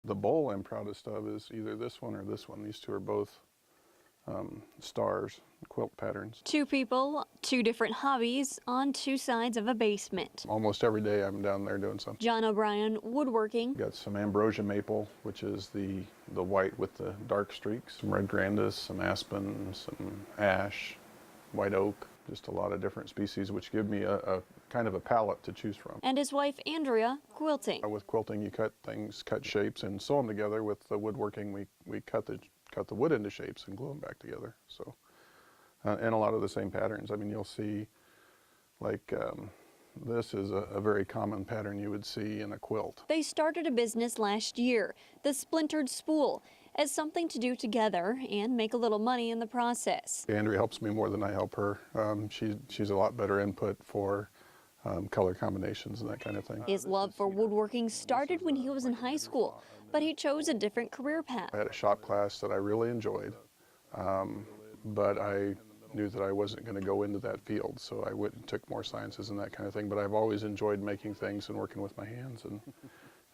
The bowl I'm proudest of is either this one or this one. These two are both stars, quilt patterns. Two people, two different hobbies on two sides of a basement. Almost every day I'm down there doing something. John O'Brien, Woodworking. Got some ambrosia maple, which is the white with the dark streaks, some red grandis, some aspen, some ash, white oak, just a lot of different species, which give me a kind of a palette to choose from. And his wife, Andrea, quilting. With quilting, you cut things, cut shapes, and sew them together. With the woodworking, we cut the wood into shapes and glue them back together. So, and a lot of the same patterns. I mean, you'll see, like, this is a very common pattern you would see in a quilt. They started a business last year, the Splintered Spool, as something to do together and make a little money in the process. Andrea helps me more than I help her. She's a lot better input for color combinations and that kind of thing. His love for woodworking started when he was in high school, but he chose a different career path. I had a shop class that I really enjoyed, but I knew that I wasn't going to go into that field, so I went and took more sciences and that kind of thing. But I've always enjoyed making things and working with my hands,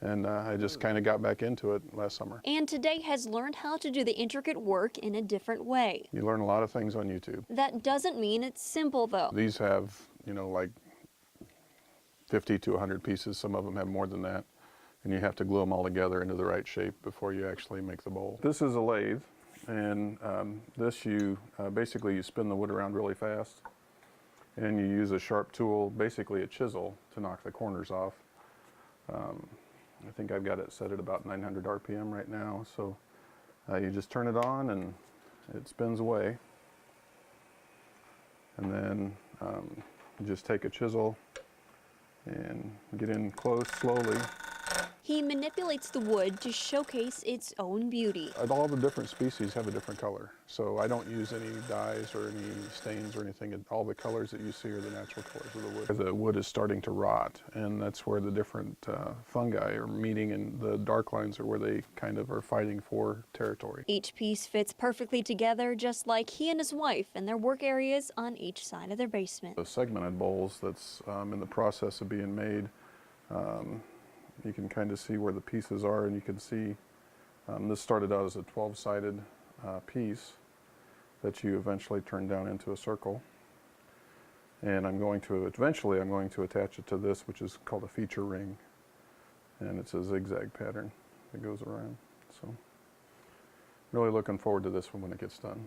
and I just kind of got back into it last summer. And today has learned how to do the intricate work in a different way. You learn a lot of things on YouTube. That doesn't mean it's simple, though. These have, you know, like 50 to 100 pieces. Some of them have more than that. And you have to glue them all together into the right shape before you actually make the bowl. This is a lathe, and basically you spin the wood around really fast, and you use a sharp tool, basically a chisel, to knock the corners off. I think I've got it set at about 900 RPM right now, so you just turn it on and it spins away. And then you just take a chisel and get in close slowly. He manipulates the wood to showcase its own beauty. All the different species have a different color, so I don't use any dyes or any stains or anything. All the colors that you see are the natural colors of the wood. The wood is starting to rot, and that's where the different fungi are meeting, and the dark lines are where they kind of are fighting for territory. Each piece fits perfectly together, just like he and his wife and their work areas on each side of their basement. The segmented bowls that's in the process of being made, you can kind of see where the pieces are, and you can see this started out as a 12-sided piece that you eventually turn down into a circle. And eventually I'm going to attach it to this, which is called a feature ring. And it's a zigzag pattern that goes around. So really looking forward to this one when it gets done.